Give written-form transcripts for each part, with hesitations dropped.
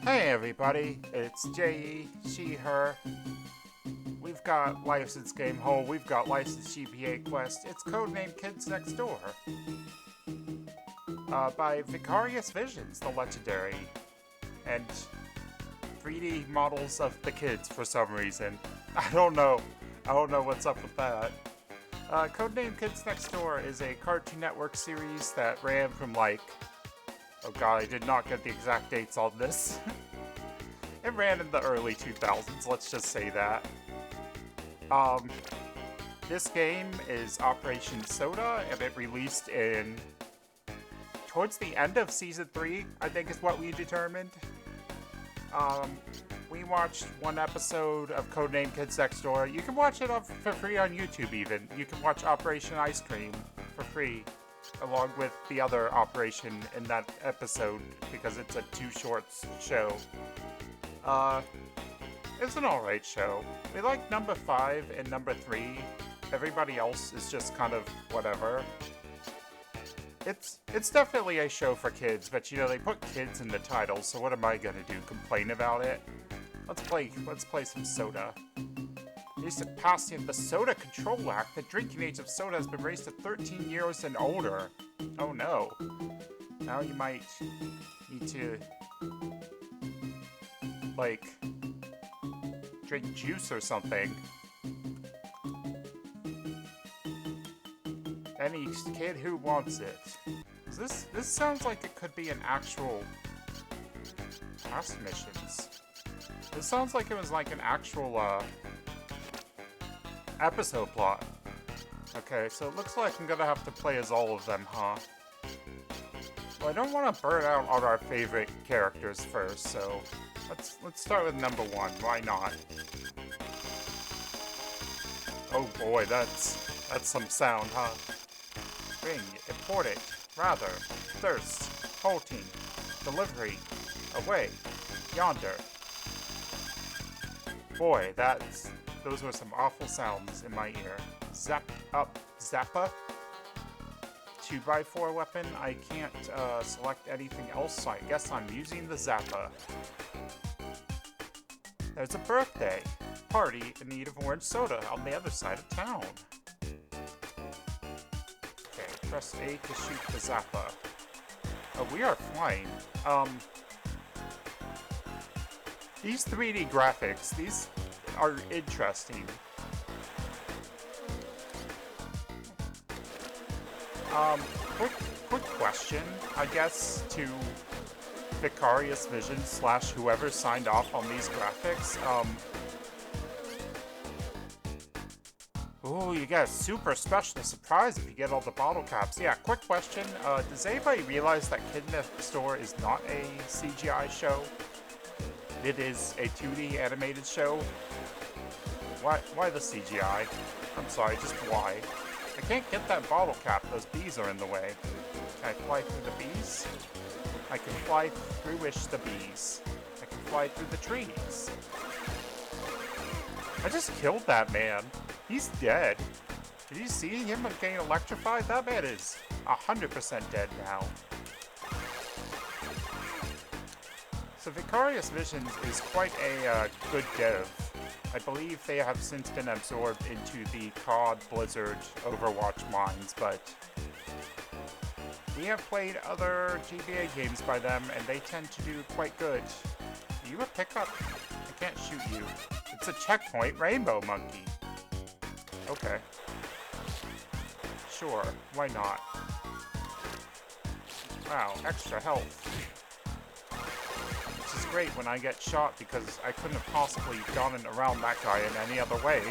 Hey everybody, it's J.E., she, her. We've got Licensed Game Hole, we've got Licensed GPA Quest. It's Codename Kids Next Door. By Vicarious Visions, the legendary. And 3D models of the kids for some reason. I don't know what's up with that. Codename Kids Next Door is a Cartoon Network series that ran from oh god, I did not get the exact dates on this. It ran in the early 2000s, let's just say that. This game is Operation S.O.D.A, and it released towards the end of Season 3, I think is what we determined. We watched one episode of Codename Kids Next Door. You can watch it for free on YouTube even. You can watch Operation Ice Cream for free, along with the other operation in that episode, because it's a 2 shorts show. It's an alright show. We like number 5 and number 3. Everybody else is just kind of whatever. It's definitely a show for kids, but you know, they put kids in the title, so what am I gonna do, complain about it? Let's play some S.O.D.A. Recent passing of the S.O.D.A Control Act, the drinking age of S.O.D.A has been raised to 13 years and older. Oh no. Now you might need to, drink juice or something. Any kid who wants it. This sounds like it could be an actual past missions. This sounds like it was like an actual episode plot. Okay, so it looks like I'm gonna have to play as all of them, huh? Well, I don't want to burn out on our favorite characters first, so let's start with number 1. Why not? Oh boy, that's some sound, huh? Bring, important, rather, thirst, halting, delivery, away, yonder. Boy, those were some awful sounds in my ear. Zap up, Zappa. 2x4 weapon. I can't select anything else, so I guess I'm using the Zappa. There's a birthday party in need of orange soda on the other side of town. Okay, press A to shoot the Zappa. Oh, we are flying. These 3D graphics, these are interesting. Quick question, I guess, to Vicarious Visions / whoever signed off on these graphics. Ooh, you get a super special surprise if you get all the bottle caps. Yeah, quick question, does anybody realize that Kid Next Door is not a CGI show? It is a 2D animated show. Why the CGI? I'm sorry, just why? I can't get that bottle cap, those bees are in the way. Can I fly through the bees? I can fly through-ish the bees. I can fly through the trees. I just killed that man. He's dead. Did you see him getting electrified? That man is 100% dead now. So Vicarious Visions is quite a good dev. I believe they have since been absorbed into the COD, Blizzard, Overwatch minds, but we have played other GBA games by them, and they tend to do quite good. Are you a pickup? I can't shoot you. It's a checkpoint rainbow monkey. Okay. Sure, why not? Wow, extra health. Which is great when I get shot because I couldn't have possibly gone around that guy in any other way.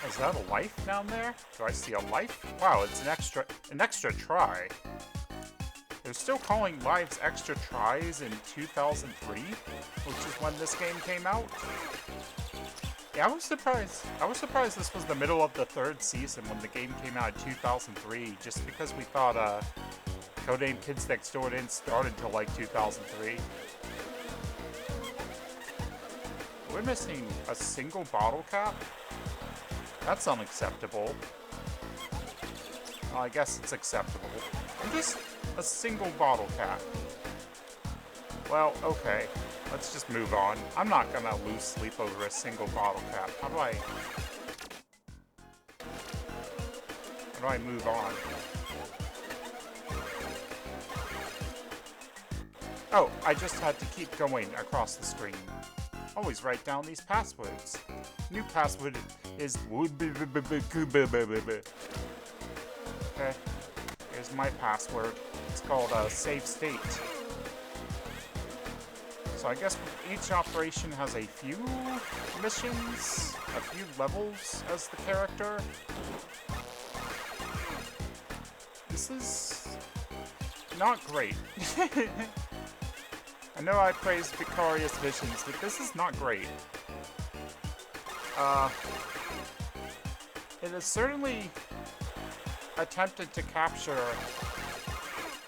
Is that a life down there? Do I see a life? Wow, it's an extra try. They're still calling lives extra tries in 2003, which is when this game came out. Yeah, I was surprised this was the middle of the 3rd season when the game came out in 2003, just because we thought Codename Kids Next Door didn't start until like 2003. We're missing a single bottle cap? That's unacceptable. Well, I guess it's acceptable. a single bottle cap. Well, okay. Let's just move on. I'm not gonna lose sleep over a single bottle cap. How do I move on? Oh, I just had to keep going across the screen. Always write down these passwords. New password is okay. Here's my password. It's called save state. So I guess each operation has a few missions, a few levels as the character. This is not great. I know I praised Vicarious Visions, but this is not great. It has certainly attempted to capture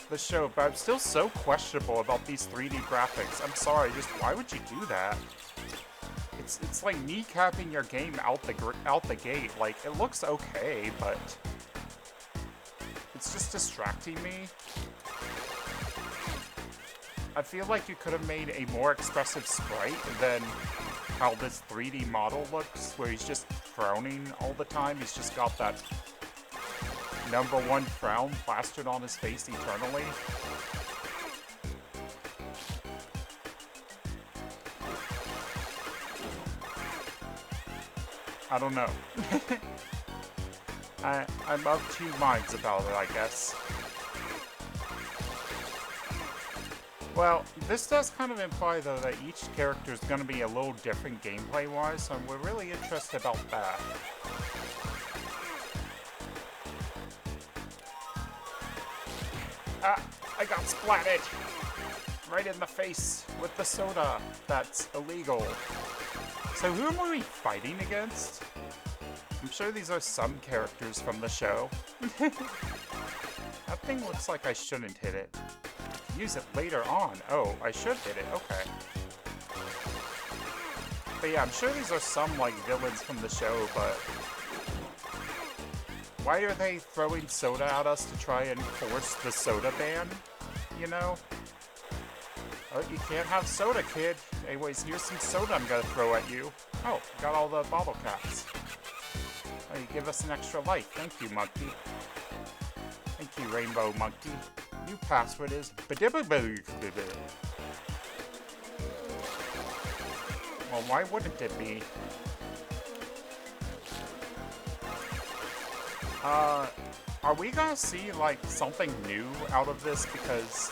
the show, but I'm still so questionable about these 3D graphics. I'm sorry, just why would you do that? It's like kneecapping your game out the gate. Like, it looks okay, but it's just distracting me. I feel like you could have made a more expressive sprite than how this 3D model looks, where he's just frowning all the time. He's just got that number one frown plastered on his face eternally. I don't know. I'm of two minds about it, I guess. Well, this does kind of imply, though, that each character is going to be a little different gameplay-wise, so we're really interested about that. Ah, I got splatted! Right in the face with the soda. That's illegal. So who am we fighting against? I'm sure these are some characters from the show. That thing looks like I shouldn't hit it. Use it later on. Oh, I should hit it. Okay. But yeah, I'm sure these are some, like, villains from the show, but why are they throwing soda at us to try and force the soda ban? You know? Oh, you can't have soda, kid. Anyways, here's some soda I'm gonna throw at you. Oh, got all the bottle caps. Oh, you give us an extra life. Thank you, monkey. Thank you, rainbow monkey. New password is well, why wouldn't it be? Are we gonna see, like, something new out of this? Because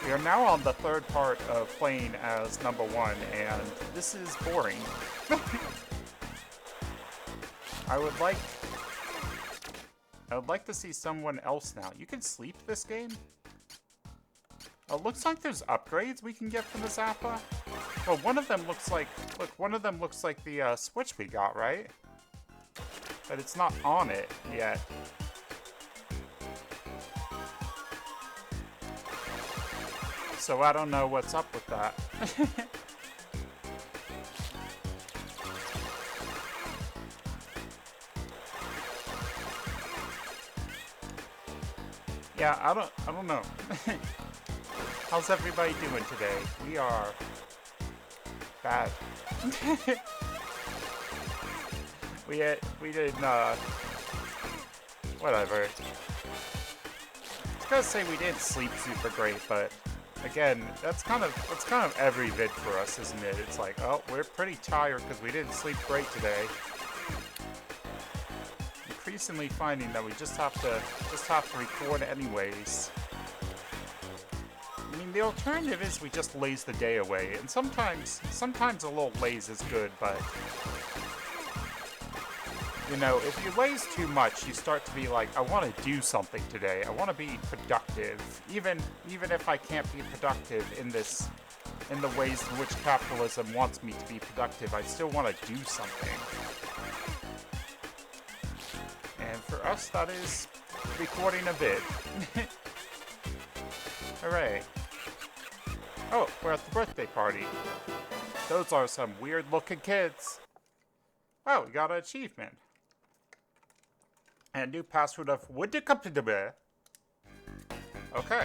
we are now on the third part of playing as number one, and this is boring. I would like to see someone else now. You can sleep this game? Oh, looks like there's upgrades we can get from the Zappa. Well, one of them looks like, look, one of them looks like the Switch we got, right? But it's not on it yet. So I don't know what's up with that. Yeah, I don't know. How's everybody doing today? We are bad. we did whatever. I was gonna say we didn't sleep super great, but again, that's kind of every vid for us, isn't it? It's like, oh, we're pretty tired because we didn't sleep great today. Increasingly finding that we just have to record anyways. I mean, the alternative is we just laze the day away, and sometimes a little laze is good, but you know, if you laze too much, you start to be like, I want to do something today. I want to be productive, even if I can't be productive in the ways in which capitalism wants me to be productive. I still want to do something. And for us, that is recording a vid. Hooray. Oh, we're at the birthday party. Those are some weird-looking kids. Oh, we got an achievement. And a new password of would you come to the bear? Okay.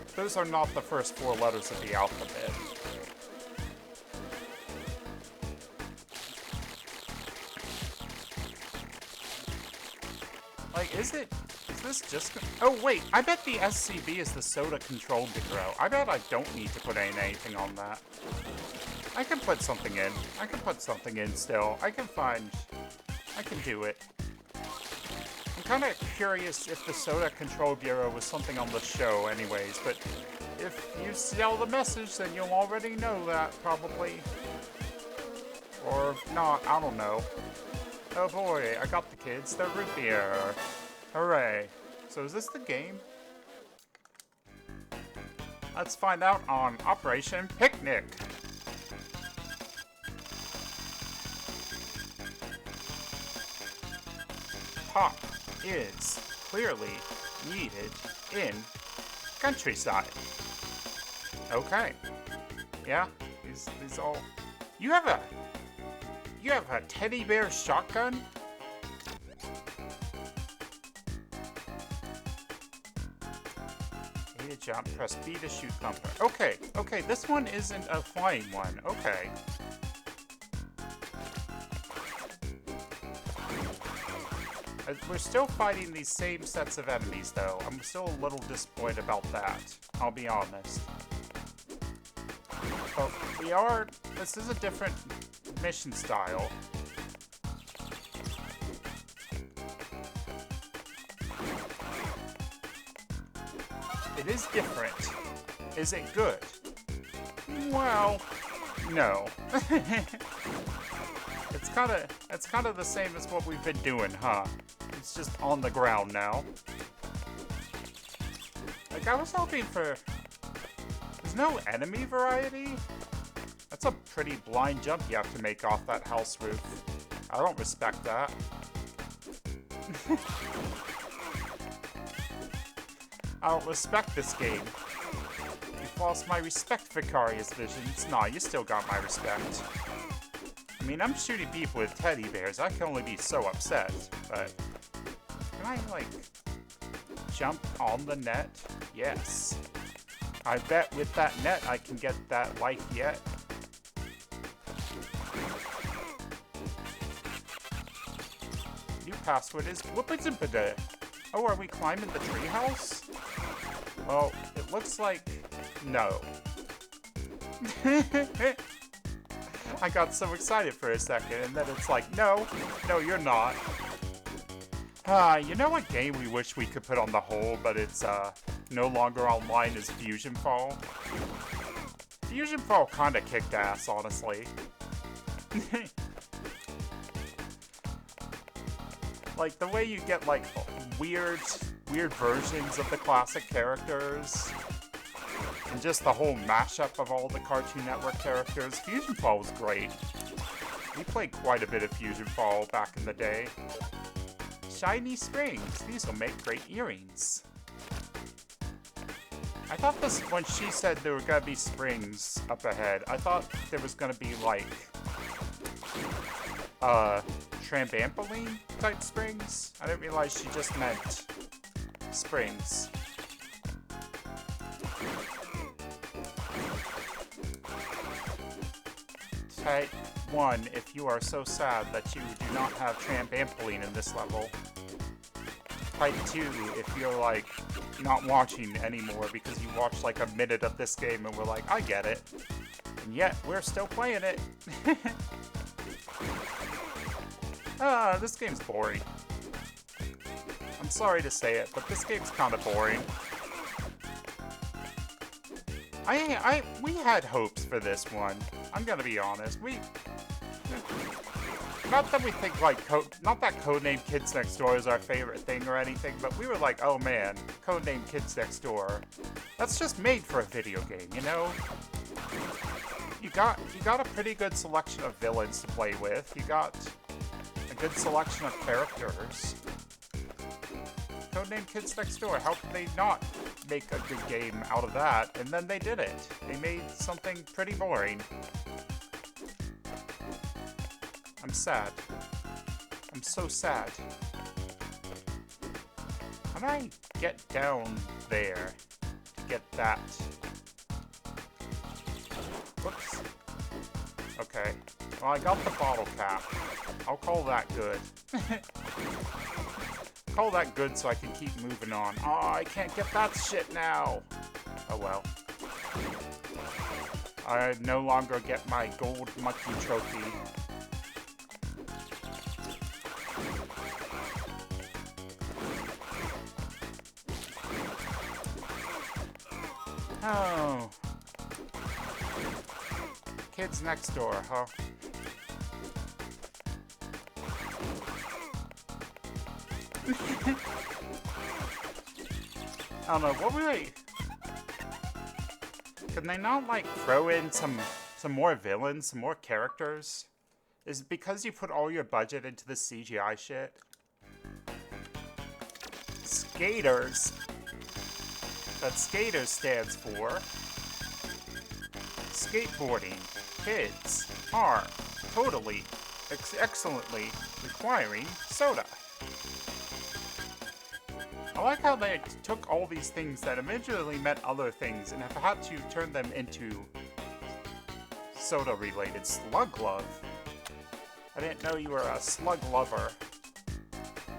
those are not the first 4 letters of the alphabet. Like, is this just... Oh, wait, I bet the SCB is the S.O.D.A control bureau. I bet I don't need to put anything on that. I can put something in. I can put something in still. I can do it. I'm kind of curious if the S.O.D.A control bureau was something on the show anyways, but if you sell the message, then you'll already know that, probably. Or not, I don't know. Oh boy, I got the kids. They're root beer. Hooray. So is this the game? Let's find out on Operation Picnic. Pop is clearly needed in countryside. Okay. Yeah, these all... You have a teddy bear shotgun? A to jump, press B to shoot bumper. Okay, okay, this one isn't a flying one. Okay. We're still fighting these same sets of enemies, though. I'm still a little disappointed about that. I'll be honest. But this is a different mission style. It is different. Is it good? Well, no. It's kind of the same as what we've been doing, huh? It's just on the ground now. Like, I was hoping for... There's no enemy variety? That's a pretty blind jump you have to make off that house roof. I don't respect that. I don't respect this game. You've lost my respect, Vicarious Visions. Nah, you still got my respect. I mean, I'm shooting people with teddy bears. I can only be so upset, but... Can I, like, jump on the net? Yes. I bet with that net I can get that life yet. New password is whoopidzimpida. Oh, are we climbing the treehouse? Well, it looks like... No. I got so excited for a second, and then it's like, no, you're not. You know what game we wish we could put on the hold, but it's no longer online is Fusion Fall? Fusion Fall kinda kicked ass, honestly. Like, the way you get, like, weird versions of the classic characters, and just the whole mashup of all the Cartoon Network characters, Fusion Fall was great. We played quite a bit of Fusion Fall back in the day. Shiny springs. These will make great earrings. I thought this, when she said there were gonna be springs up ahead, I thought there was gonna be, like, trampoline type springs. I didn't realize she just meant springs. Type 1 if you are so sad that you do not have trampoline in this level. Type 2 if you're, like, not watching anymore because you watched, like, a minute of this game and we're like, I get it. And yet, we're still playing it. This game's boring. I'm sorry to say it, but this game's kind of boring. We had hopes for this one. I'm gonna be honest. Not that we think, like, not that Codename Kids Next Door is our favorite thing or anything, but we were like, oh man, Codename Kids Next Door. That's just made for a video game, you know? You got a pretty good selection of villains to play with. You got a good selection of characters. Codename Kids Next Door, how could they not make a good game out of that? And then they did it. They made something pretty boring. I'm sad. I'm so sad. How do I get down there to get that. Whoops. Okay. Well, I got the bottle cap. I'll call that good. Call that good so I can keep moving on. Oh, I can't get that shit now. Oh well. I no longer get my gold monkey trophy. Oh. Kids next door, huh? I don't know, what were they? Can they not, like, throw in some more villains, some more characters? Is it because you put all your budget into the CGI shit? Skaters. That skaters stands for skateboarding. Kids are totally, excellently requiring soda. I like how they took all these things that originally meant other things and have had to turn them into soda-related. Slug glove. I didn't know you were a slug lover.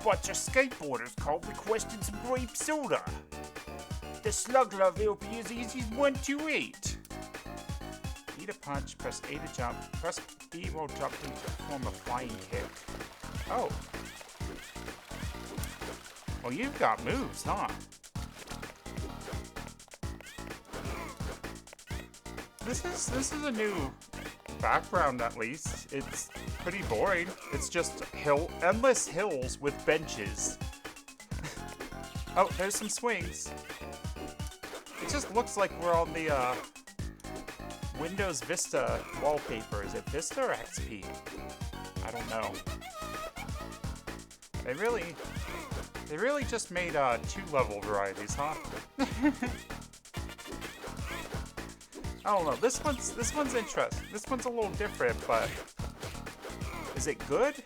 But your skateboarders called requesting some grape soda. The slug glove will be as easy as 1, 2, 8. E to punch, press A to jump, press B while jumping to perform a flying kick. Oh. Well, you've got moves, huh? This is a new background, at least. It's pretty boring. It's just endless hills with benches. Oh, there's some swings. It just looks like we're on the Windows Vista wallpaper. Is it Vista or XP? I don't know. They really just made 2-level varieties, huh? I don't know. This one's interesting. This one's a little different, but is it good?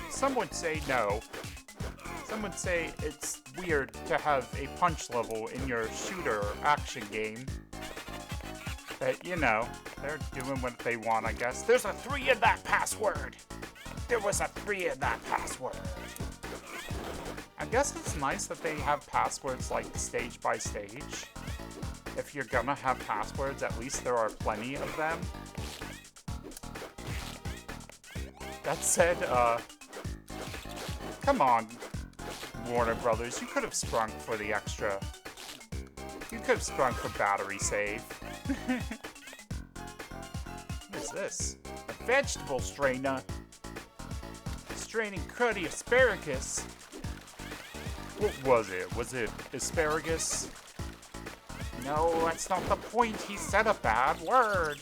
Some would say no. Some would say it's weird to have a punch level in your shooter action game. But, you know, they're doing what they want, I guess. There's a 3 in that password! There was a 3 in that password! I guess it's nice that they have passwords like stage by stage. If you're gonna have passwords, at least there are plenty of them. That said, come on, Warner Brothers, you could have sprung for the extra. You could have sprung for battery save. What is this? A vegetable strainer. Straining cruddy asparagus. What was it? Was it asparagus? No, that's not the point. He said a bad word.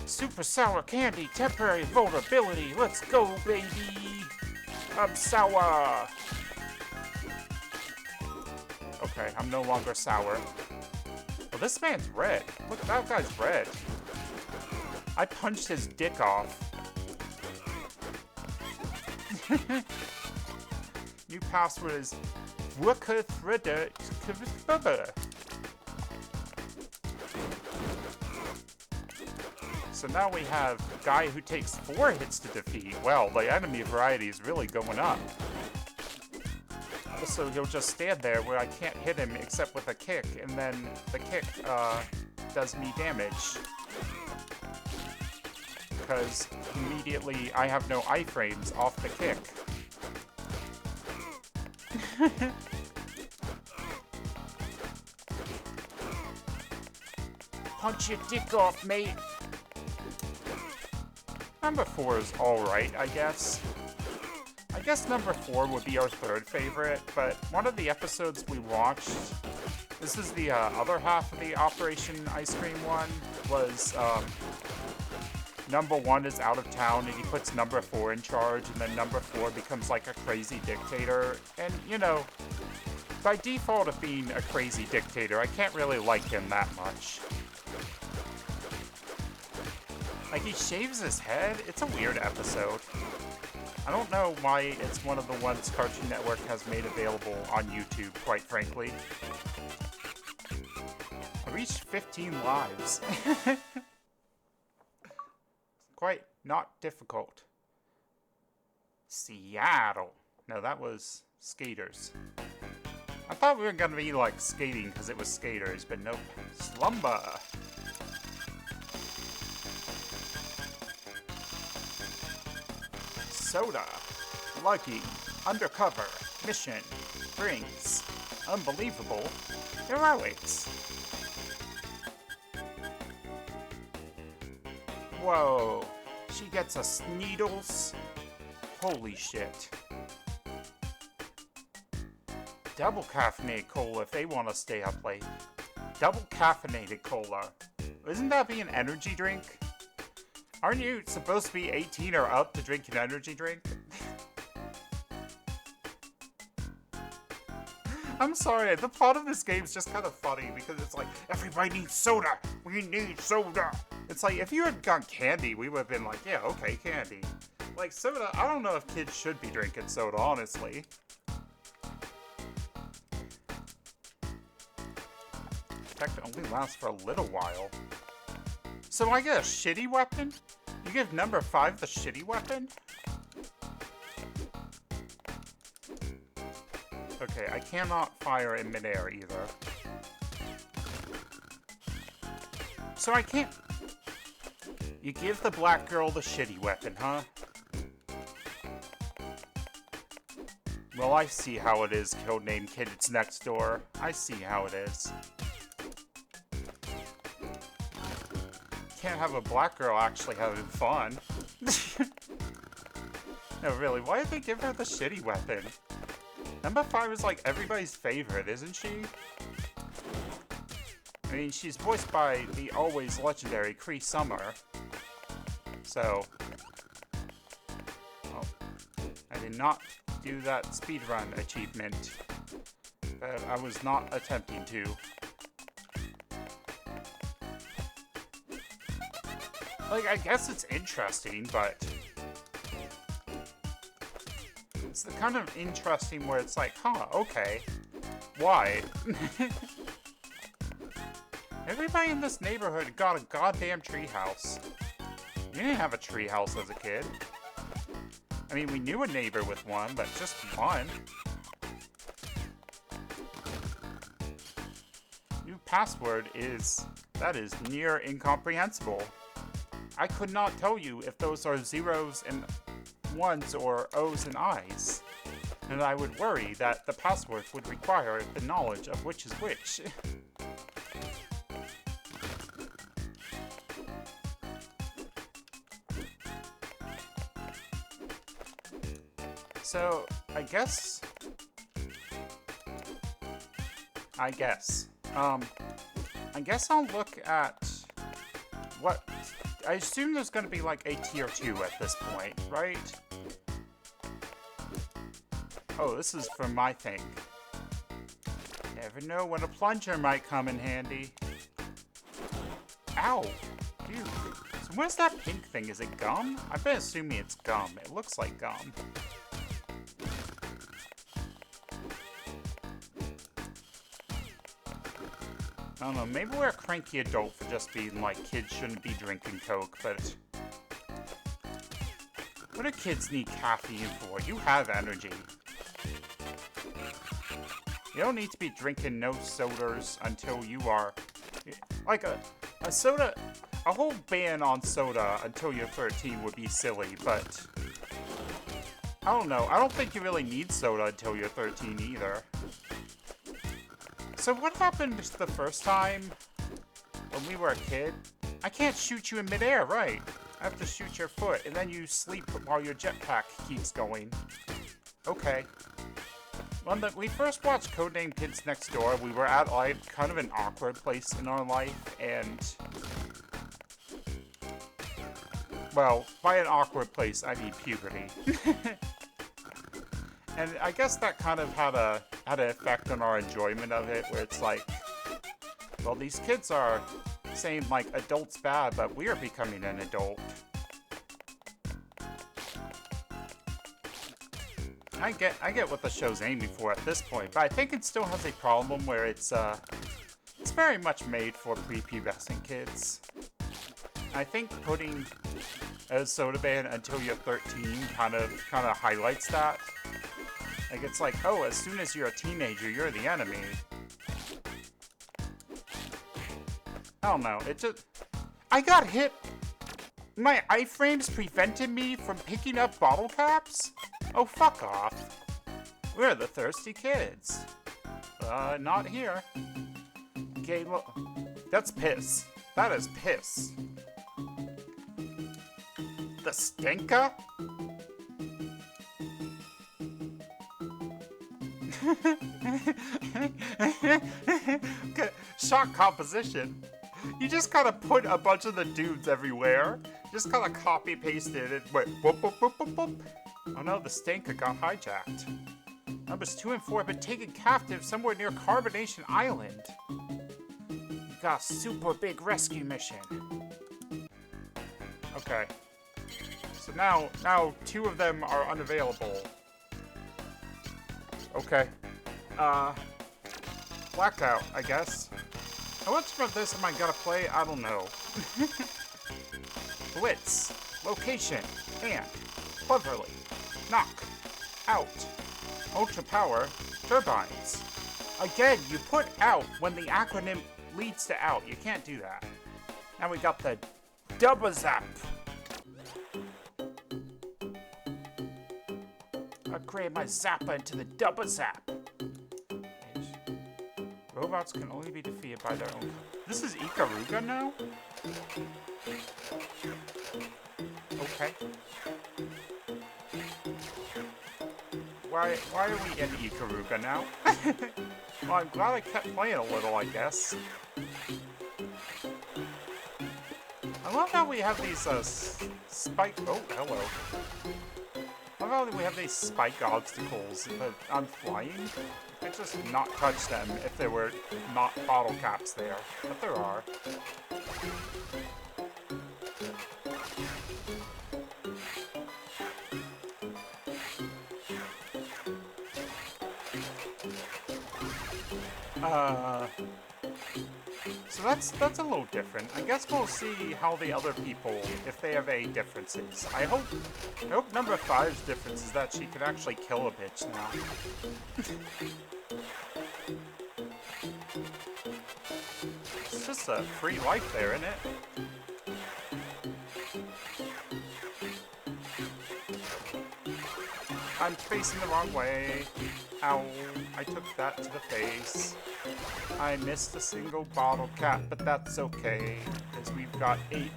Super sour candy, temporary vulnerability. Let's go, baby. I'm sour. Okay, I'm no longer sour. Well, this man's red. Look, that guy's red. I punched his dick off. New password is So now we have a guy who takes 4 hits to defeat. Well, the enemy variety is really going up. Also, he'll just stand there where I can't hit him except with a kick, and then the kick does me damage. Because immediately I have no iframes off the kick. Punch your dick off, mate. Number 4 is alright, I guess. I guess number 4 would be our 3rd favorite, but one of the episodes we watched, this is the other half of the Operation Ice Cream one, was number 1 is out of town and he puts number 4 in charge, and then number 4 becomes like a crazy dictator. And, you know, by default of being a crazy dictator, I can't really like him that much. Like, he shaves his head? It's a weird episode. I don't know why it's one of the ones Cartoon Network has made available on YouTube, quite frankly. I reached 15 lives. Quite not difficult. Seattle. No, that was skaters. I thought we were gonna be like skating because it was skaters, but nope. Slumber. S.O.D.A. Lucky. Undercover. Mission. Brings. Unbelievable. Heroics. Whoa. She gets us needles. Holy shit. Double caffeinated cola if they want to stay up late. Double caffeinated cola. Isn't that be an energy drink? Aren't you supposed to be 18 or up to drink an energy drink? I'm sorry, the plot of this game is just kind of funny because it's like, everybody needs soda! We need soda! It's like, if you had gone candy, we would have been like, yeah, okay, candy. Like, soda, I don't know if kids should be drinking soda, honestly. Tech only lasts for a little while. So I get a shitty weapon? You give number 5 the shitty weapon? Okay, I cannot fire in midair either. So I can't... You give the black girl the shitty weapon, huh? Well, I see how it is, Codename Kid, it's next door. I see how it is. Can't have a black girl actually having fun. No, really, why did they give her the shitty weapon? Number 5 is like everybody's favorite, isn't she? I mean, she's voiced by the always legendary Cree Summer. So... Oh. I did not do that speedrun achievement. But I was not attempting to. Like, I guess it's interesting, but... It's the kind of interesting where it's like, huh, okay. Why? Everybody in this neighborhood got a goddamn treehouse. You didn't have a treehouse as a kid. I mean, we knew a neighbor with one, but just one. New password is... That is near incomprehensible. I could not tell you if those are zeros and ones or O's and I's. And I would worry that the password would require the knowledge of which is which. So, I guess I'll look at what... I assume there's going to be like a tier 2 at this point, right? Oh, this is for my thing. Never know when a plunger might come in handy. Ow! Dude. So where's that pink thing? Is it gum? I've been assuming it's gum. It looks like gum. I don't know, maybe we're a cranky adult for just being like, kids shouldn't be drinking Coke, but... What do kids need caffeine for? You have energy. You don't need to be drinking no sodas until you are... Like, a soda... A whole ban on soda until you're 13 would be silly, but... I don't know, I don't think you really need soda until you're 13 either. So what happened the first time when we were a kid? I can't shoot you in midair, right? I have to shoot your foot, and then you sleep while your jetpack keeps going. Okay. When we first watched Codename Kids Next Door, we were at like kind of an awkward place in our life, and... Well, by an awkward place, I mean puberty. And I guess that kind of had an effect on our enjoyment of it, where it's like, well, these kids are saying like adults bad, but we are becoming an adult. I get what the show's aiming for at this point, but I think it still has a problem where it's It's very much made for prepubescent kids. I think putting a soda ban until you're 13 kind of highlights that. Like, it's like, oh, as soon as you're a teenager, you're the enemy. I don't know, it just... I got hit! My iframes prevented me from picking up bottle caps? Oh, fuck off. We're the thirsty kids. Not here. Okay, look. That's piss. That is piss. The stinker? Shock composition. You just kind of put a bunch of the dudes everywhere. Just kind of copy pasted it. Wait, whoop, whoop, whoop, whoop, whoop. Oh no, the stinker got hijacked. Numbers 2 and 4 have been taken captive somewhere near Carbonation Island. We got a super big rescue mission. Okay. So now 2 of them are unavailable. Okay. Blackout, I guess. How much of this am I gonna play? I don't know. Blitz, location, and cleverly, knock, out, ultra power, turbines. Again, you put out when the acronym leads to out. You can't do that. Now we got the double zap. Upgrade my Zappa into the double zap. Robots can only be defeated by their own. This is Ikaruga now? Okay. Why are we in Ikaruga now? Well, I'm glad I kept playing a little, I guess. I love how we have these, spike... Oh, hello. I love how we have these spike obstacles, but I'm flying. I could just not touch them if there were not bottle caps there, but there are. So that's a little different. I guess we'll see how the other people, if they have any differences. I hope number 5's difference is that she can actually kill a bitch now. It's just a free life there, isn't it? I'm facing the wrong way. Ow, I took that to the face. I missed a single bottle cap, but that's okay, because we've got 8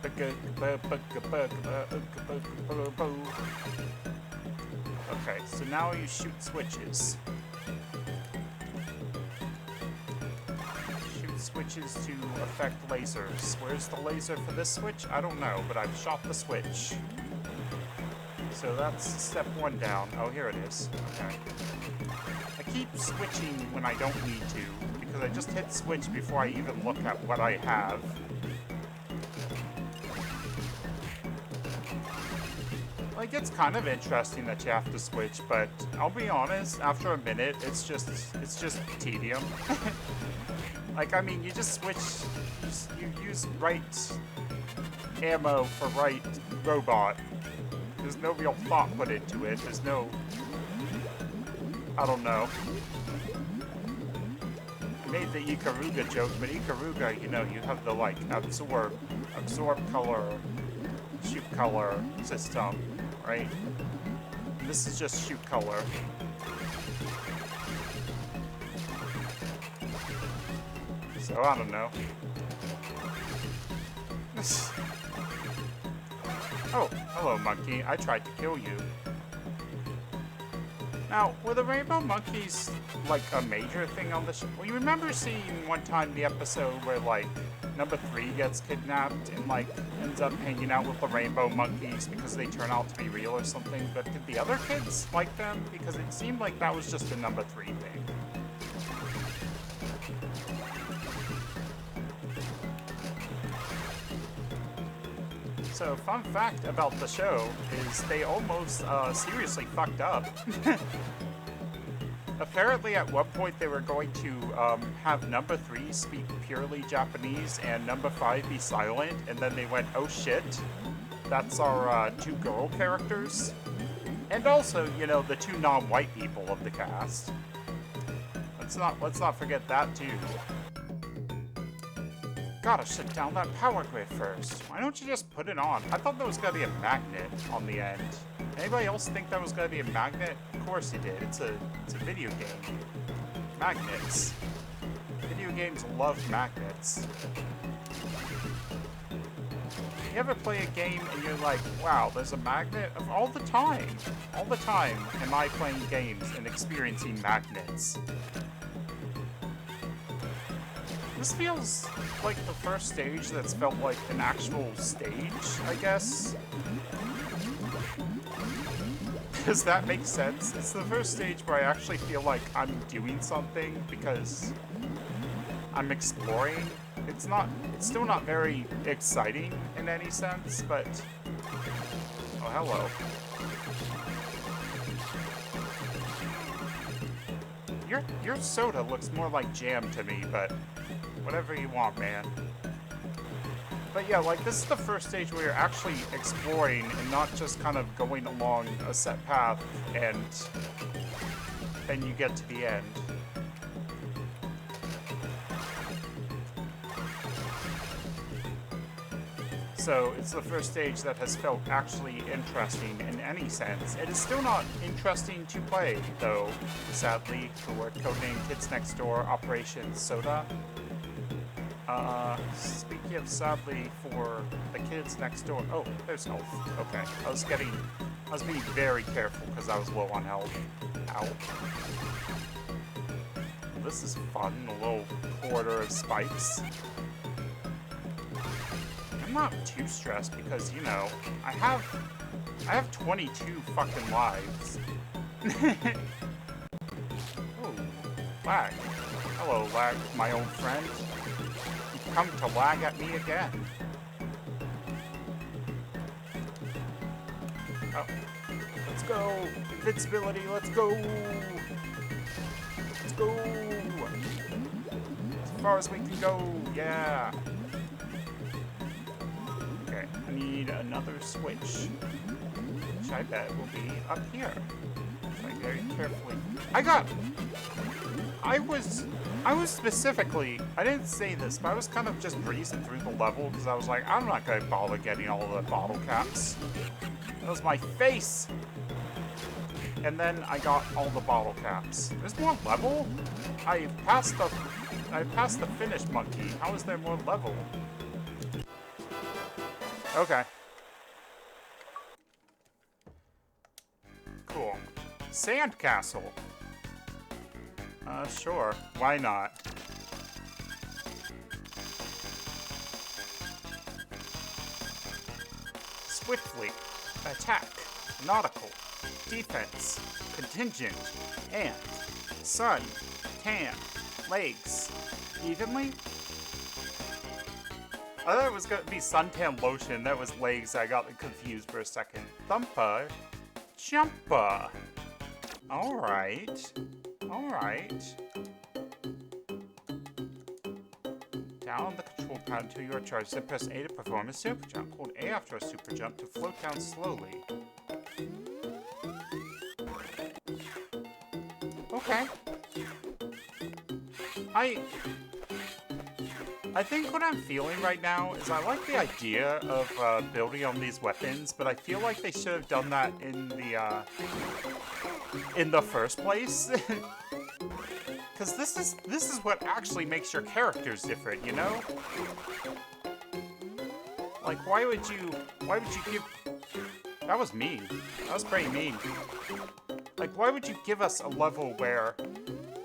Okay, so now you shoot switches. Shoot switches to affect lasers. Where's the laser for this switch? I don't know, but I've shot the switch. So that's step 1 down. Oh, here it is. Okay. I keep switching when I don't need to, because I just hit switch before I even look at what I have. Like, it's kind of interesting that you have to switch, but I'll be honest, after a minute, it's just tedium. Like, I mean, you just switch, you use right ammo for right robot. There's no real thought put into it. There's no... I don't know. I made the Ikaruga joke, but Ikaruga, you know, you have the, like, absorb color, shoot color system, right? This is just shoot color. So, I don't know. Oh, hello, monkey. I tried to kill you. Now, were the rainbow monkeys, like, a major thing on the show? Well, you remember seeing one time the episode where, like, number 3 gets kidnapped and, like, ends up hanging out with the rainbow monkeys because they turn out to be real or something, but did the other kids like them? Because it seemed like that was just a number 3 thing. So, fun fact about the show is they almost seriously fucked up. apparently at one point they were going to have number 3 speak purely Japanese and number 5 be silent, and then they went, oh shit, that's our 2 girl characters. And also, you know, the 2 non-white people of the cast. Let's not forget that too. Gotta shut down that power grid first. Why don't you just put it on? I thought there was gonna be a magnet on the end. Anybody else think that was gonna be a magnet? Of course you did. It's a video game. Magnets. Video games love magnets. You ever play a game and you're like, wow, there's a magnet? All the time am I playing games and experiencing magnets. This feels like the first stage that's felt like an actual stage, I guess. Does that make sense? It's the first stage where I actually feel like I'm doing something because I'm exploring. It's still not very exciting in any sense, but... Oh, hello. Your soda looks more like jam to me, but whatever you want, man. But yeah, like, this is the first stage where you're actually exploring and not just kind of going along a set path and then you get to the end. So it's the first stage that has felt actually interesting in any sense. It is still not interesting to play, though, sadly, for Codename Kids Next Door Operation S.O.D.A. Speaking of sadly for the kids next door. Oh, there's health. Okay. I was being very careful because I was low on health. Ow. This is fun, a little quarter of spikes. I'm not too stressed because, you know, I have 22 fucking lives. Oh, lag. Hello, lag, my old friend. You've come to lag at me again. Oh, let's go. Invincibility, let's go. Let's go. As far as we can go, yeah. Okay, I need another switch, which I bet will be up here. So very carefully. I was specifically, I didn't say this, but I was kind of just breezing through the level because I was like, I'm not going to bother getting all the bottle caps. That was my face! And then I got all the bottle caps. There's more level? I passed the finish monkey. How is there more level? Okay. Cool. Sandcastle. Sure. Why not? Swiftly. Attack. Nautical. Defense. Contingent. And. Sun. Tan. Legs. Evenly? I thought it was going to be suntan lotion. That was legs. I got confused for a second. Thumper. Jumper. Alright. Alright. Down on the control pad until you are charged. Then press A to perform a super jump. Hold A after a super jump to float down slowly. Okay. I think what I'm feeling right now is I like the idea of building on these weapons, but I feel like they should have done that in the first place. Because this is what actually makes your characters different, you know? Like, why would you give... That was mean. That was pretty mean. Like, why would you give us a level where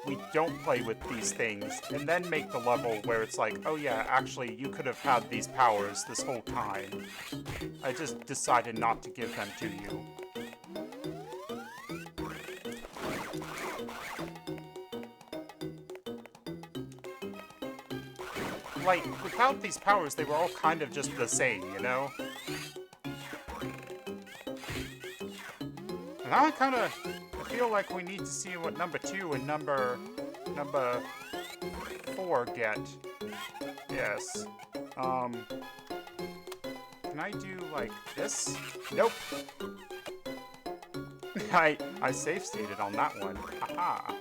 we don't play with these things, and then make the level where it's like, oh yeah, actually, you could have had these powers this whole time. I just decided not to give them to you. Like, without these powers, they were all kind of just the same, you know? And now I feel feel like we need to see what number 2 and number 4 get. Yes. Can I do like this? Nope. I safe stated on that one. Haha.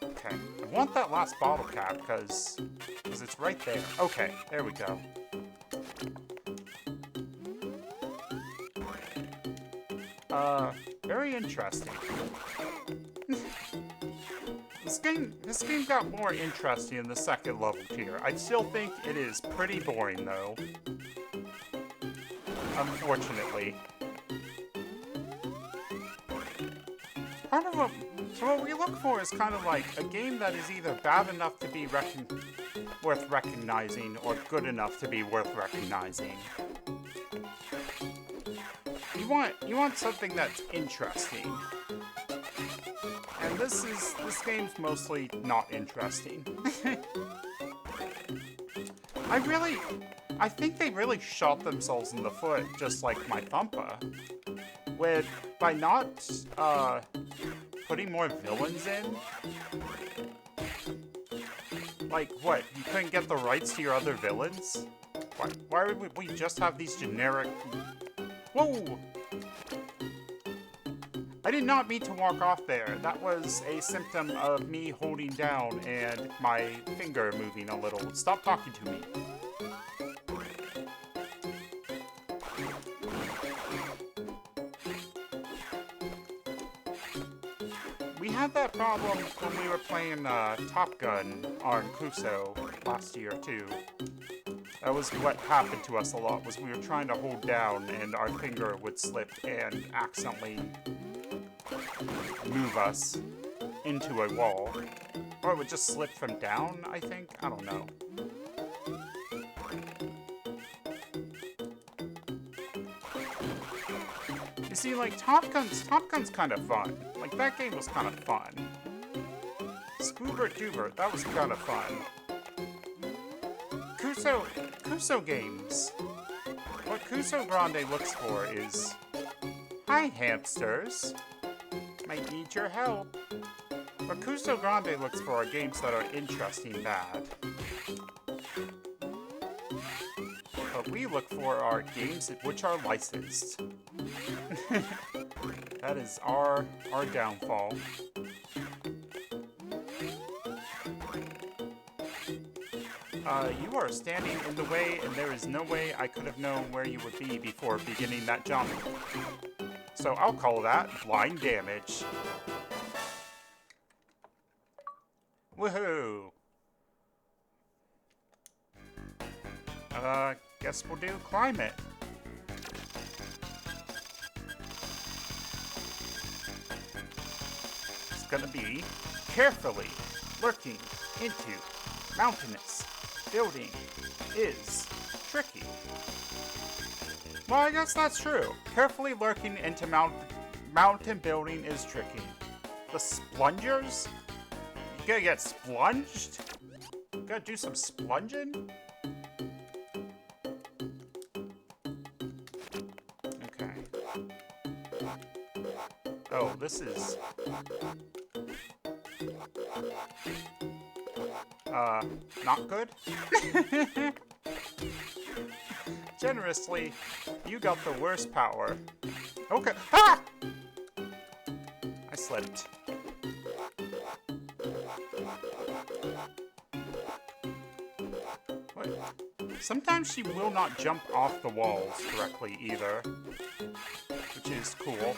Okay. I want that last bottle cap because it's right there. Okay, there we go. Very interesting. This game got more interesting in the second level tier. I still think it is pretty boring though. Unfortunately. So what we look for is kind of like a game that is either bad enough to be worth recognizing or good enough to be worth recognizing. You want something that's interesting. And this game's mostly not interesting. I think they really shot themselves in the foot, just like my Thumpa, by not putting more villains in. Like what? You couldn't get the rights to your other villains? Why would we just have these generic? Whoa! I did not mean to walk off there. That was a symptom of me holding down and my finger moving a little. Stop talking to me. We had that problem when we were playing Top Gun on Crusoe last year too. That was what happened to us a lot, was we were trying to hold down and our finger would slip and accidentally move us into a wall. Or it would just slip from down, I think? I don't know. You see, like, Top Gun's kind of fun. Like, that game was kind of fun. Scoobert Doobert, that was kind of fun. Crusoe games. What Crusoe Grande looks for is, hi hamsters, might need your help. What Crusoe Grande looks for are games that are interesting bad. What we look for are games which are licensed. That is our downfall. You are standing in the way, and there is no way I could have known where you would be before beginning that jump. So I'll call that blind damage. Woohoo! Guess we'll do climate. It's gonna be carefully lurking into mountainous building is tricky. Well, I guess that's true. Carefully lurking into mountain building is tricky. The splungers? You gonna get splunged? You gotta do some splunging? Okay. Oh, this is... not good? Generously, you got the worst power. Okay. Ah! I slipped. What? Sometimes she will not jump off the walls correctly either, which is cool.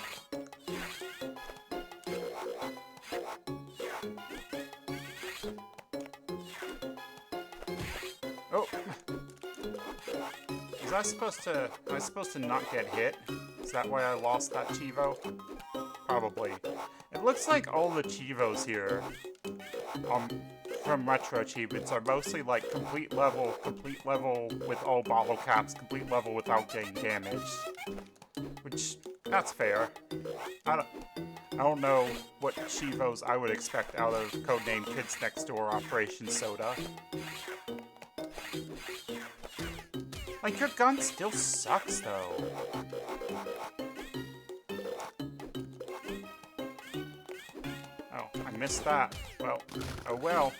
Oh. Was I supposed to not get hit? Is that why I lost that Chivo? Probably. It looks like all the Chivos here from Retro Achievements are mostly like complete level with all bottle caps, complete level without getting damaged. Which, that's fair. I don't know what Chivos I would expect out of Codename Kids Next Door Operation S.O.D.A. Like, your gun still sucks, though. missed that. Well, oh well.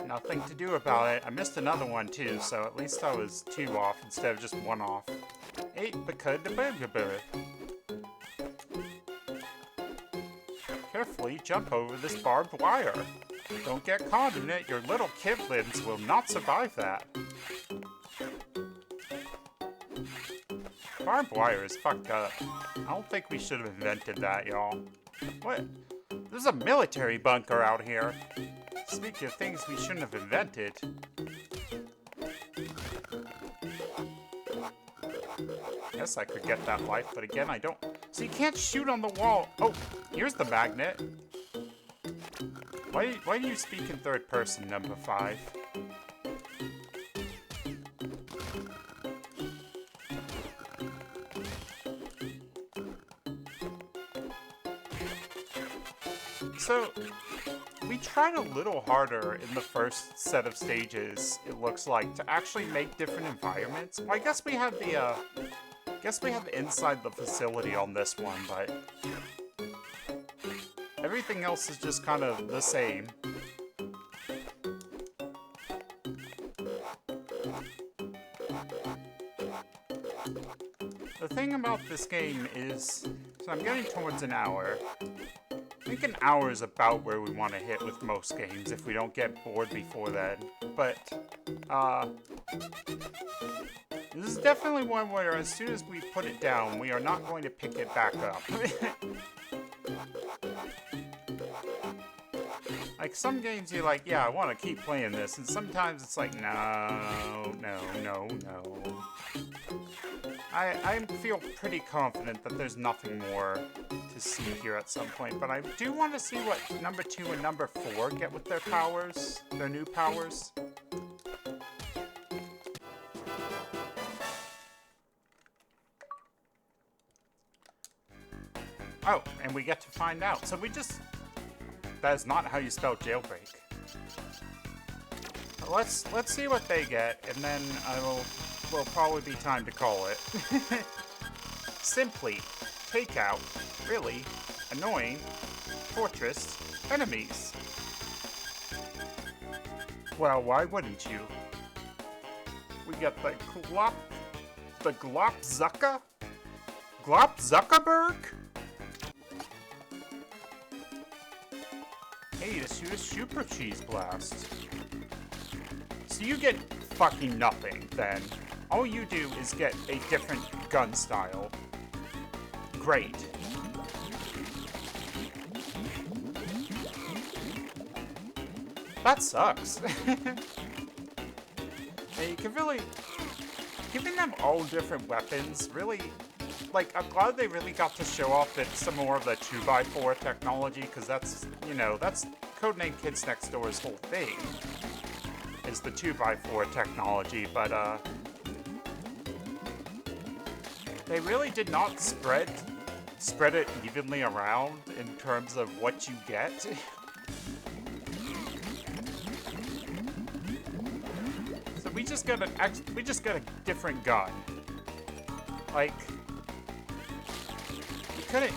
Nothing to do about it. I missed another one too, so at least I was 2 off instead of just 1 off. 8 because the burger. Carefully jump over this barbed wire. Don't get caught in it. Your little kidlins will not survive that. Barbed wire is fucked up. I don't think we should have invented that, y'all. What? There's a military bunker out here. Speaking of things we shouldn't have invented. Guess I could get that life, but again, I don't. So you can't shoot on the wall. Oh, here's the magnet. Why do you speak in third person, number 5? So, we tried a little harder in the first set of stages, it looks like, to actually make different environments. Well, I guess we had the inside the facility on this one, but everything else is just kind of the same. The thing about this game is, so I'm getting towards an hour. I think an hour is about where we want to hit with most games if we don't get bored before then. But, this is definitely one where as soon as we put it down, we are not going to pick it back up. Like, some games you're like, yeah, I want to keep playing this, and sometimes it's like, no. I feel pretty confident that there's nothing more to see here at some point, but I do want to see what number 2 and number 4 get with their powers, their new powers. Oh, and we get to find out. So we just... That is not how you spell jailbreak. Let's see what they get, and then will probably be time to call it. Simply, take out, really, annoying, fortress, enemies. Well, why wouldn't you? We got the Glop Zuckerberg? Hey, to shoot a super cheese blast. So you get fucking nothing, then. All you do is get a different gun style. Great. That sucks. Yeah, you can really... Giving them all different weapons, really... Like, I'm glad they really got to show off that some more of the 2x4 technology, because that's, you know, that's Codename Kids Next Door's whole thing, is the 2x4 technology, but, they really did not spread it evenly around in terms of what you get. So we just got a different gun. Like, you couldn't...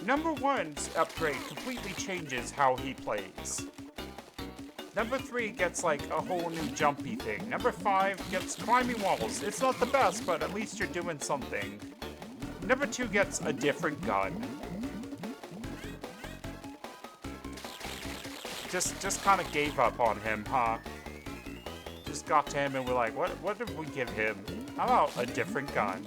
Number 1's upgrade completely changes how he plays. Number 3 gets like a whole new jumpy thing. Number 5 gets climbing walls. It's not the best, but at least you're doing something. Number 2 gets a different gun. Just kind of gave up on him, huh? Just got to him and we're like, what did we give him? How about a different gun?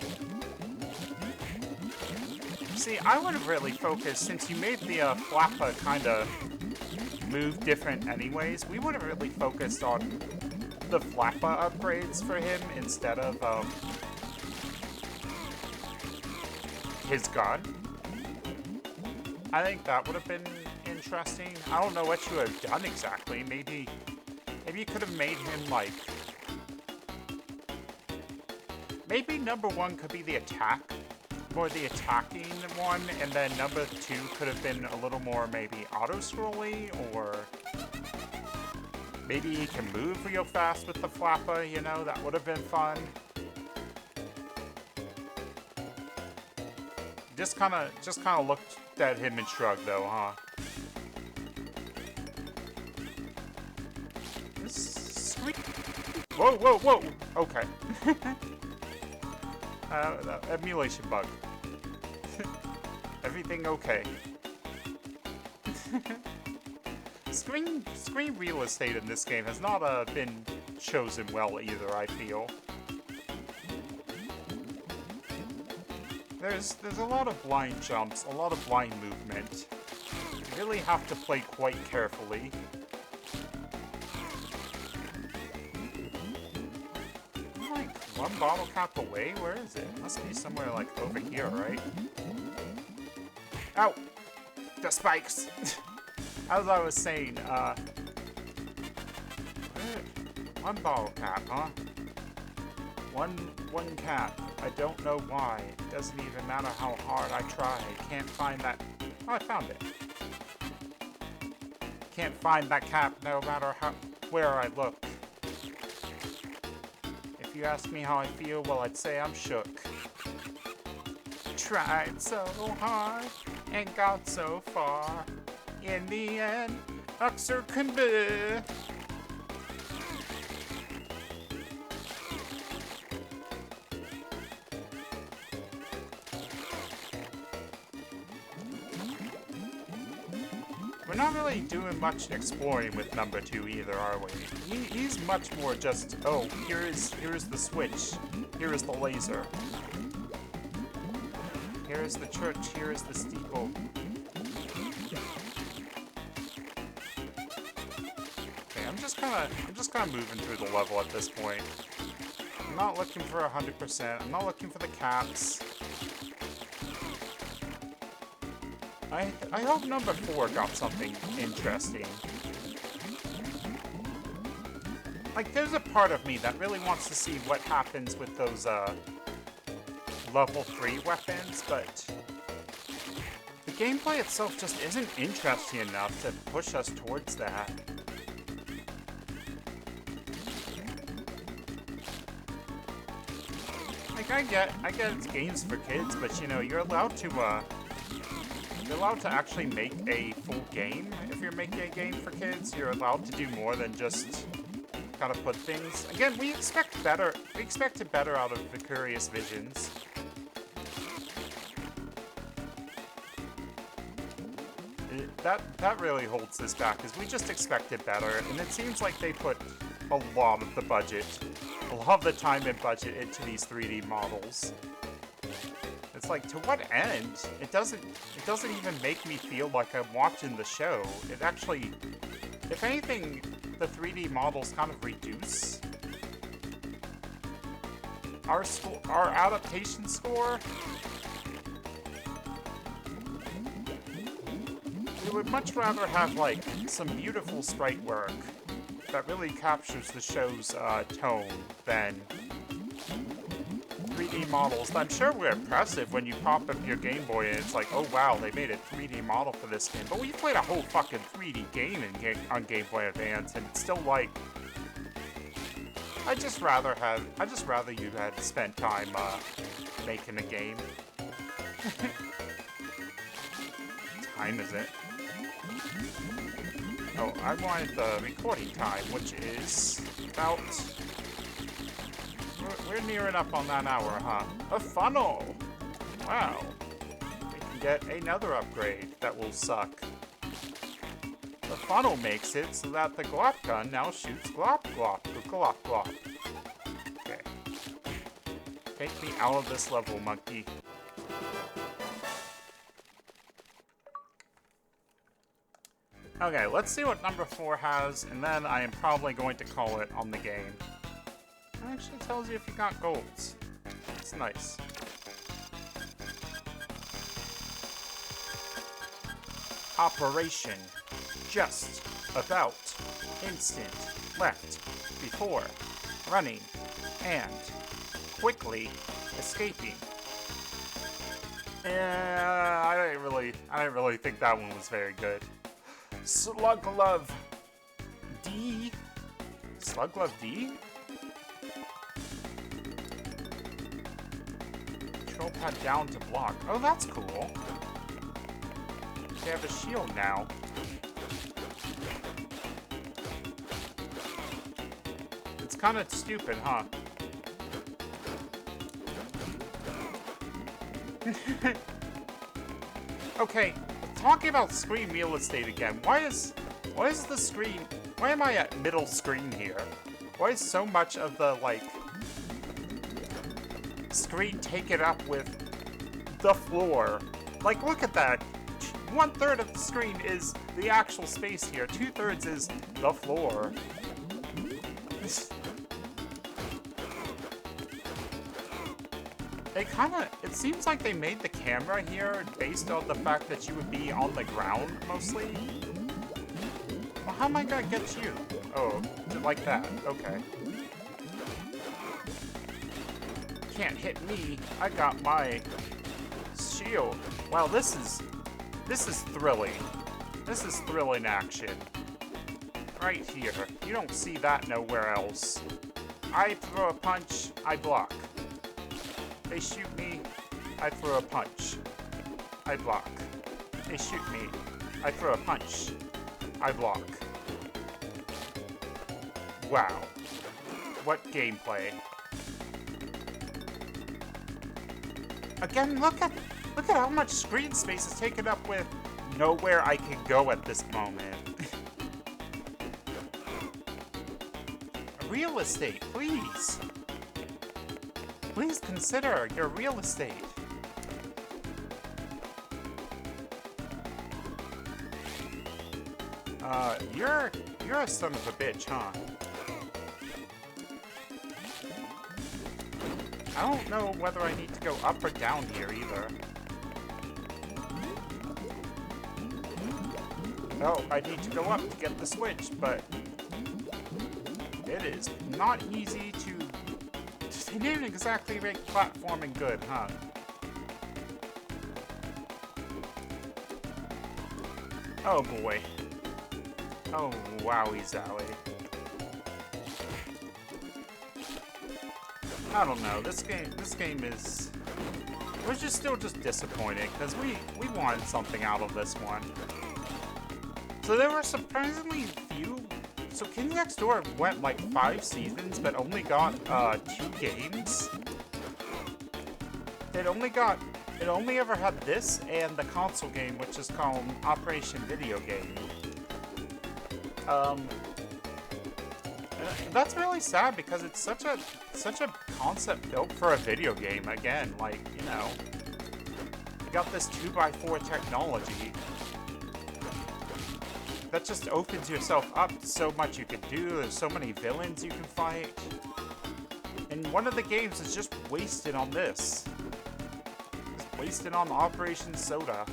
See, I would have really focused, since you made the Flappa kind of move different anyways, we would have really focused on the Flappa upgrades for him instead of his gun. I think that would have been interesting. I don't know what you would have done exactly. Maybe you could have made him like... Maybe number 1 could be the attack, more the attacking one, and then number 2 could have been a little more maybe auto-scrolly, or maybe he can move real fast with the Flappa, you know, that would have been fun. Just kind of looked at him and shrugged, though, huh? Sweet. Whoa, whoa, whoa. Okay. Emulation bug. Everything okay. Screen real estate in this game has not been chosen well either, I feel. There's a lot of blind jumps, a lot of blind movement. You really have to play quite carefully. I'm like one bottle cap away? Where is it? Must be somewhere like over here, right? Ow! The spikes! As I was saying, one bottle cap, huh? One cap. I don't know why. It doesn't even matter how hard I try. I can't find that. Oh, I found it. Can't find that cap no matter where I look. If you ask me how I feel, well, I'd say I'm shook. Tried so hard and got so far. In the end, Uxer can be. We're not really doing much exploring with number 2 either, are we? He's much more just, oh, here is the switch, here is the laser, here is the church, here is the steeple. Okay, I'm just kind of moving through the level at this point. I'm not looking for 100%. I'm not looking for the caps. I hope number 4 got something interesting. Like, there's a part of me that really wants to see what happens with those, level 3 weapons, but the gameplay itself just isn't interesting enough to push us towards that. Like, I get it's games for kids, but, you know, you're allowed to actually make a full game. If you're making a game for kids, you're allowed to do more than just kind of put things. Again, we expected better out of Vicarious Visions. That really holds this back, because we just expected better, and it seems like they put a lot of the budget, a lot of the time and budget into these 3D models. It's like, to what end? It doesn't even make me feel like I'm watching the show. It actually, if anything, the 3D models kind of reduce our adaptation score. We would much rather have, like, some beautiful sprite work that really captures the show's tone than 3D models. I'm sure we're impressive when you pop up your Game Boy and it's like, oh wow, they made a 3D model for this game. But we played a whole fucking 3D game on Game Boy Advance, and it's still like, I just rather you had spent time making a game. What time is it? Oh, I wanted the recording time, which is about... We're nearing up on that hour, huh? A funnel! Wow. We can get another upgrade that will suck. The funnel makes it so that the glop gun now shoots glop glop glop glop. Okay. Take me out of this level, monkey. Okay, let's see what number 4 has, and then I am probably going to call it on the game. It actually tells you if you got golds. It's nice. Operation just about instant left before running and quickly escaping. I didn't really think that one was very good. Sluglove D? Sluglove D? Control pad down to block. Oh, that's cool. They have a shield now. It's kind of stupid, huh? Okay, talking about screen real estate again. Why is the screen... Why am I at middle screen here? Why is so much of the, like, screen taken up with the floor? Like, look at that. 1/3 of the screen is the actual space here. 2/3 is the floor. It seems like they made the camera here based on the fact that you would be on the ground, mostly. Well, how am I gonna get you? Oh, like that, okay. Can't hit me, I got my shield. Wow, this is thrilling. This is thrilling action. Right here, you don't see that nowhere else. I throw a punch, I block. They shoot me, I throw a punch. I block. They shoot me, I throw a punch. I block. Wow. What gameplay. Again, look at how much screen space is taken up with nowhere I can go at this moment. Real estate, please. Please consider your real estate. You're a son of a bitch, huh? I don't know whether I need to go up or down here either. Oh, I need to go up to get the switch, but it is not easy to... They didn't exactly make platforming good, huh? Oh boy. Oh, wowie zowie. I don't know, this game is... We're still just disappointed, because we wanted something out of this one. So there were surprisingly few... So Kids Next Door went like 5 seasons, but only got 2 games. It only ever had this and the console game, which is called Operation Video Game. That's really sad because it's such a concept built for a video game. Again, like, you know, you got this 2x4 technology that just opens yourself up to so much you can do. There's so many villains you can fight, and one of the games is just wasted on this. Just wasted on Operation S.O.D.A.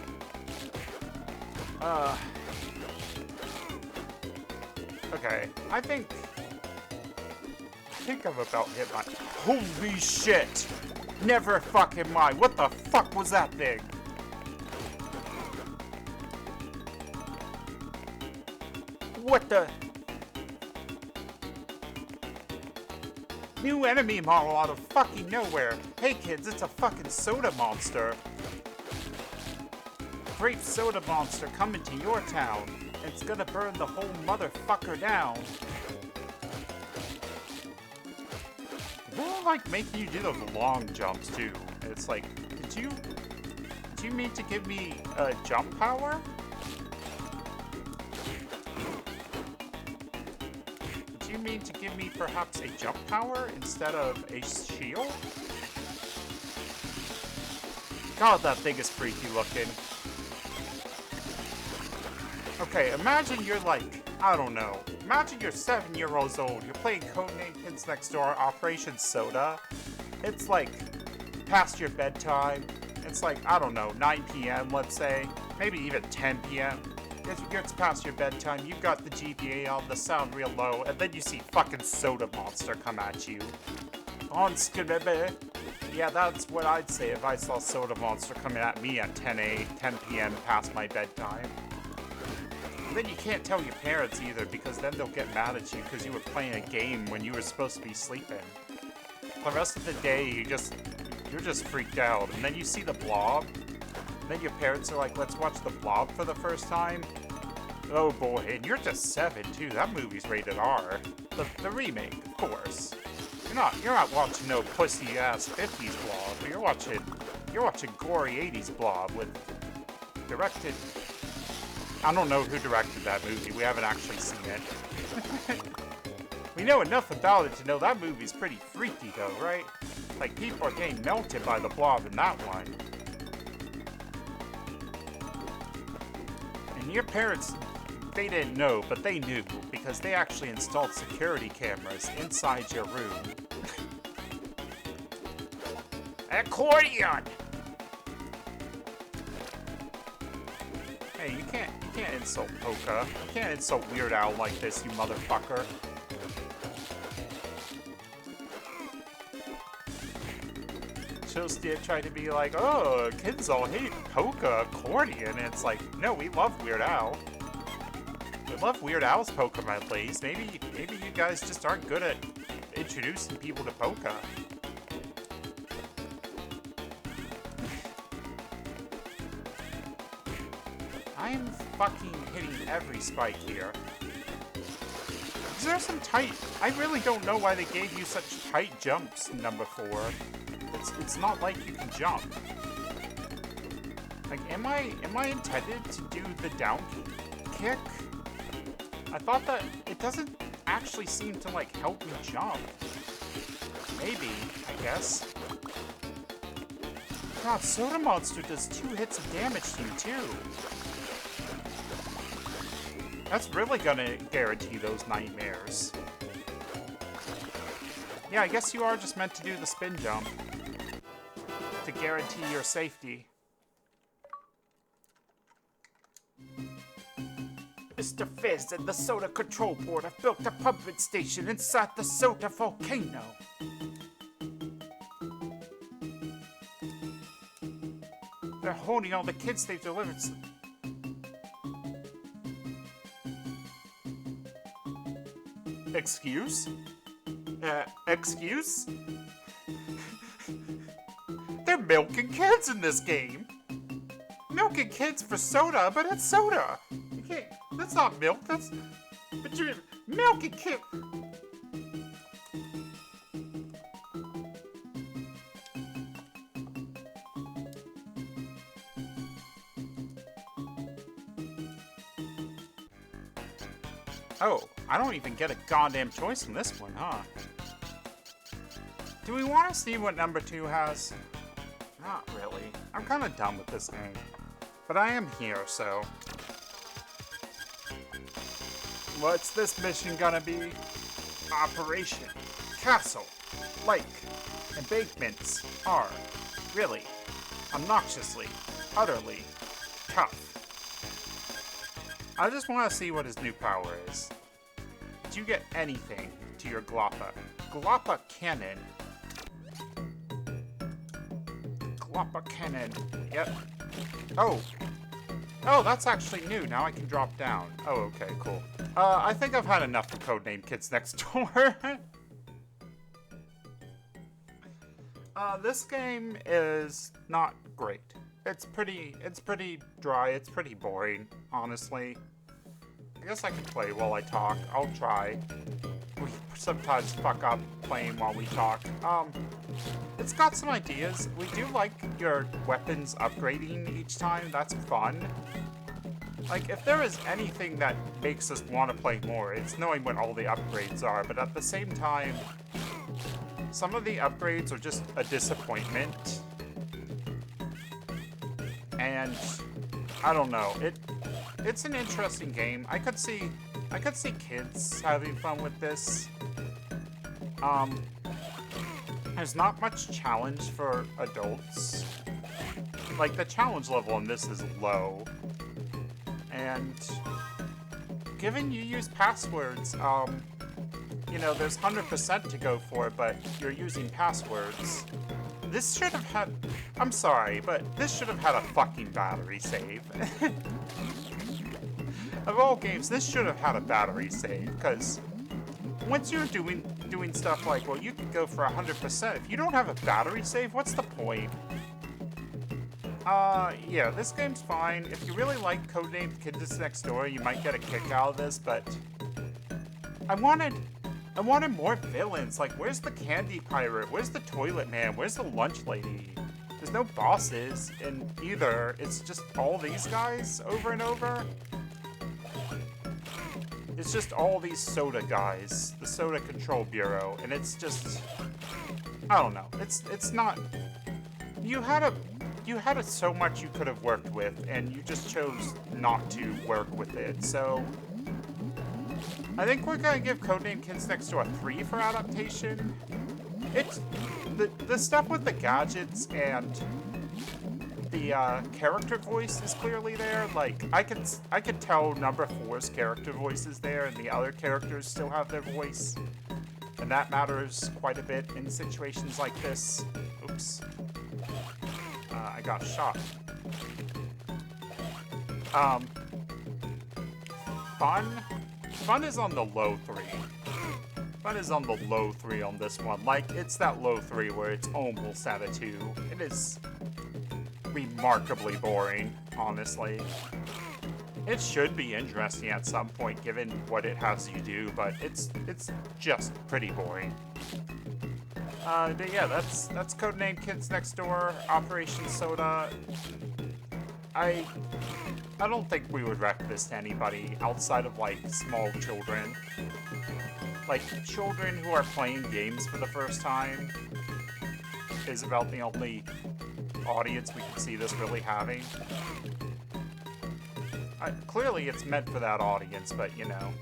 Okay, I think I'm about hit my... Holy shit! Never fucking mind. What the fuck was that thing? What the... New enemy model out of fucking nowhere. Hey kids, it's a fucking soda monster. Grape soda monster coming to your town. It's gonna burn the whole motherfucker down. Really like making you do those long jumps too. It's like, did you mean to give me a jump power? Did you mean to give me perhaps a jump power instead of a shield? God, that thing is freaky looking. Okay, imagine you're like, I don't know. Imagine you're 7 years old. You're playing Codename Kids Next Door, Operation S.O.D.A. It's like past your bedtime. It's like, I don't know, 9 p.m. let's say. Maybe even 10 p.m. It's past your bedtime. You've got the GBA on, the sound real low, and then you see fucking Soda Monster come at you. On Skibebe. Yeah, that's what I'd say if I saw Soda Monster coming at me at 10 p.m. past my bedtime. And then you can't tell your parents either, because then they'll get mad at you because you were playing a game when you were supposed to be sleeping. The rest of the day, you just You're just freaked out. And then you see the Blob. And then your parents are like, let's watch the Blob for the first time. Oh boy, and you're just 7 too. That movie's rated R. The remake, of course. You're not watching no pussy ass 50s Blob. You're watching gory 80s Blob with directed. I don't know who directed that movie. We haven't actually seen it. We know enough about it to know that movie's pretty freaky though, right? Like, people are getting melted by the Blob in that one. And your parents, they didn't know, but they knew, because they actually installed security cameras inside your room. Accordion! Hey, you can't insult Polka. You can't insult Weird Al like this, you motherfucker. She'll still try to be like, oh, kids all hate polka accordion. And it's like, no, we love Weird Al. We love Weird Al's polka medleys. Maybe you guys just aren't good at introducing people to polka. I'm fucking hitting every spike here. Is there some tight... I really don't know why they gave you such tight jumps, number 4. It's not like you can jump. Like, am I intended to do the down kick? I thought that it doesn't actually seem to, like, help me jump. Maybe, I guess. God, S.O.D.A Monster does 2 hits of damage to you, too. That's really gonna guarantee those nightmares. Yeah, I guess you are just meant to do the spin jump to guarantee your safety. Mr. Fizz and the S.O.D.A control board have built a pumping station inside the S.O.D.A volcano. They're holding all the kids they've delivered. Excuse? Excuse? They're milking kids in this game. Milking kids for S.O.D.A, but it's S.O.D.A. You can't, that's not milk, but you're milking kids. Oh, I don't even get a goddamn choice in this one, huh? Do we want to see what number 2 has? Not really. I'm kind of done with this game. But I am here, so... What's this mission gonna be? Operation Castle Lake Embankments are really obnoxiously, utterly tough. I just want to see what his new power is. Did you get anything to your Gloppa? Gloppa Cannon. Gloppa Cannon. Yep. Oh. Oh, that's actually new. Now I can drop down. Oh, okay, cool. I think I've had enough of Codename Kids Next Door. This game is not great. It's pretty dry. It's pretty boring, honestly. I guess I can play while I talk. I'll try. We sometimes fuck up playing while we talk. It's got some ideas. We do like your weapons upgrading each time. That's fun. Like, if there is anything that makes us want to play more, it's knowing what all the upgrades are. But at the same time, some of the upgrades are just a disappointment. And I don't know. It's an interesting game. I could see kids having fun with this. There's not much challenge for adults. Like, the challenge level in this is low. And given you use passwords, you know, there's 100% to go for, but you're using passwords. This should have had... I'm sorry, but this should have had a fucking battery save. Of all games, this should have had a battery save, because once you're doing doing stuff like, well, you can go for 100%. If you don't have a battery save, what's the point? Yeah, this game's fine. If you really like Codename Kids Next Door, you might get a kick out of this, but I wanted more villains. Like, where's the candy pirate? Where's the toilet man? Where's the lunch lady? There's no bosses in either. It's just all these guys over and over. It's just all these S.O.D.A guys, the S.O.D.A Control Bureau, and it's just, I don't know. It's not. You had so much you could have worked with, and you just chose not to work with it. So I think we're gonna give Codename Kids Next Door a 3 for adaptation. It's the stuff with the gadgets and the character voice is clearly there. Like, I could tell number 4's character voice is there, and the other characters still have their voice, and that matters quite a bit in situations like this. Oops. I got shot. Fun is on the low 3. Fun is on the low 3 on this one. Like, it's that low 3 where it's almost at a 2. It is remarkably boring, honestly. It should be interesting at some point, given what it has you do, but it's just pretty boring. But yeah, that's Codename Kids Next Door, Operation S.O.D.A. I don't think we would rec this to anybody outside of, like, small children. Like, children who are playing games for the first time is about the only audience we can see this really having. Clearly it's meant for that audience, but, you know.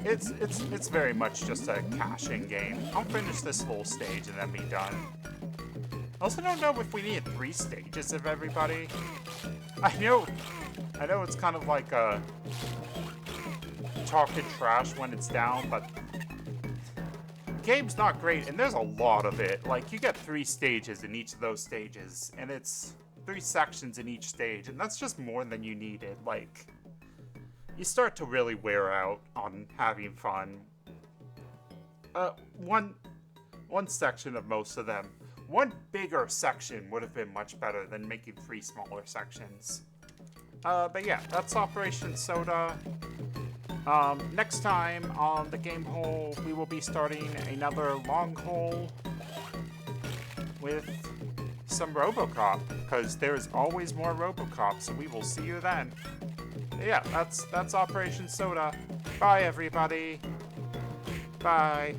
It's very much just a cash-in game. I'll finish this whole stage and then be done. I also don't know if we need 3 stages of everybody. I know it's kind of like a talking trash when it's down, but the game's not great, and there's a lot of it. Like, you get 3 stages in each of those stages, and it's 3 sections in each stage, and that's just more than you needed. Like, you start to really wear out on having fun. One section of most of them. One bigger section would have been much better than making 3 smaller sections. But yeah, that's Operation S.O.D.A. Next time on the game hole, we will be starting another long hole with some RoboCop, because there's always more RoboCop, so we will see you then. Yeah, that's Operation S.O.D.A. Bye, everybody. Bye.